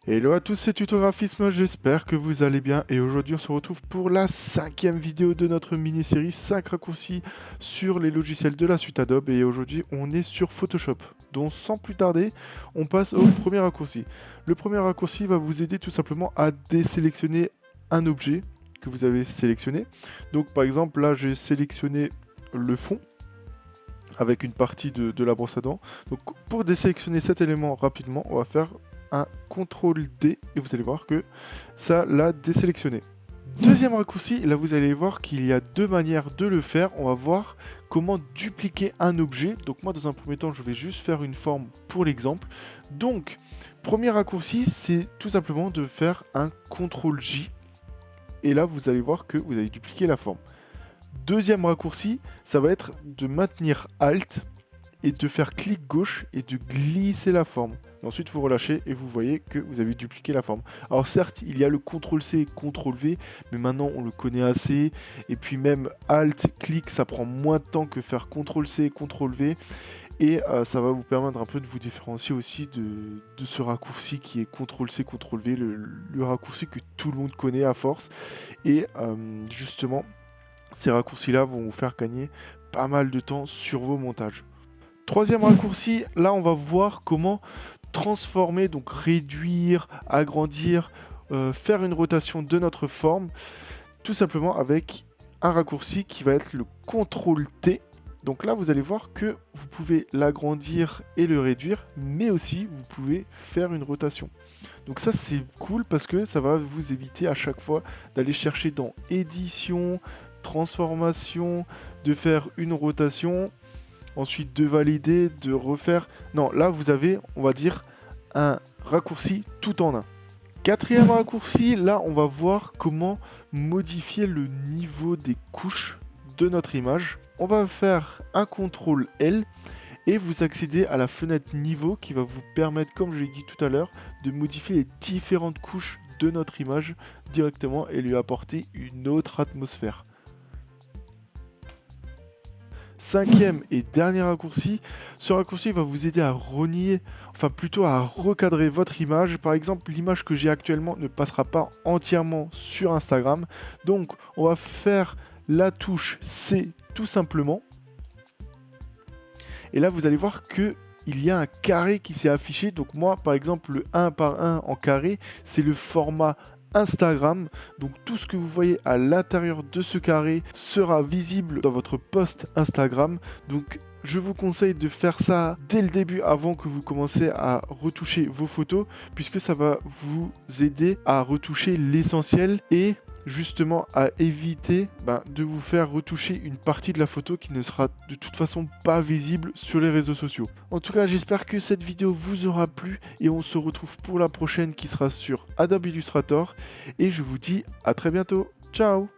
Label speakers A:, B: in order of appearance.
A: Hello à tous, c'est Tutographisme, j'espère que vous allez bien et aujourd'hui on se retrouve pour la 5e vidéo de notre mini-série 5 raccourcis sur les logiciels de la suite Adobe et aujourd'hui on est sur Photoshop. Donc sans plus tarder, on passe au premier raccourci. Le premier raccourci va vous aider tout simplement à désélectionner un objet que vous avez sélectionné. Donc par exemple là j'ai sélectionné le fond avec une partie de la brosse à dents. Donc pour désélectionner cet élément rapidement, on va faire un CTRL D et vous allez voir que ça l'a désélectionné. Deuxième raccourci, là vous allez voir qu'il y a deux manières de le faire. On va voir comment dupliquer un objet. Donc moi dans un premier temps je vais juste faire une forme pour l'exemple. Donc premier raccourci c'est tout simplement de faire un CTRL J et là vous allez voir que vous allez dupliquer la forme. Deuxième raccourci, ça va être de maintenir Alt et de faire clic gauche et de glisser la forme. Et ensuite, vous relâchez et vous voyez que vous avez dupliqué la forme. Alors certes, il y a le CTRL-C et CTRL-V, mais maintenant on le connaît assez. Et puis même Alt, clic, ça prend moins de temps que faire CTRL-C et CTRL-V. Et ça va vous permettre un peu de vous différencier aussi de ce raccourci qui est CTRL-C, CTRL-V, le raccourci que tout le monde connaît à force. Et justement, ces raccourcis-là vont vous faire gagner pas mal de temps sur vos montages. Troisième raccourci, là on va voir comment transformer, donc réduire, agrandir, faire une rotation de notre forme, tout simplement avec un raccourci qui va être le CTRL-T. Donc là vous allez voir que vous pouvez l'agrandir et le réduire, mais aussi vous pouvez faire une rotation. Donc ça c'est cool parce que ça va vous éviter à chaque fois d'aller chercher dans édition, transformation, de faire une rotation, ensuite de valider, de refaire. Non, là vous avez, on va dire, un raccourci tout en un. Quatrième raccourci, là on va voir comment modifier le niveau des couches de notre image. On va faire un CTRL L et vous accédez à la fenêtre niveau qui va vous permettre, comme je l'ai dit tout à l'heure, de modifier les différentes couches de notre image directement et lui apporter une autre atmosphère. Cinquième et dernier raccourci, ce raccourci va vous aider à renier, enfin plutôt à recadrer votre image. Par exemple, l'image que j'ai actuellement ne passera pas entièrement sur Instagram. Donc, on va faire la touche C tout simplement. Et là, vous allez voir que il y a un carré qui s'est affiché. Donc moi, par exemple, le 1 par 1 en carré, c'est le format Instagram. Donc tout ce que vous voyez à l'intérieur de ce carré sera visible dans votre post Instagram. Donc je vous conseille de faire ça dès le début avant que vous commencez à retoucher vos photos, puisque ça va vous aider à retoucher l'essentiel et justement à éviter de vous faire retoucher une partie de la photo qui ne sera de toute façon pas visible sur les réseaux sociaux. En tout cas, j'espère que cette vidéo vous aura plu et on se retrouve pour la prochaine qui sera sur Adobe Illustrator et je vous dis à très bientôt. Ciao!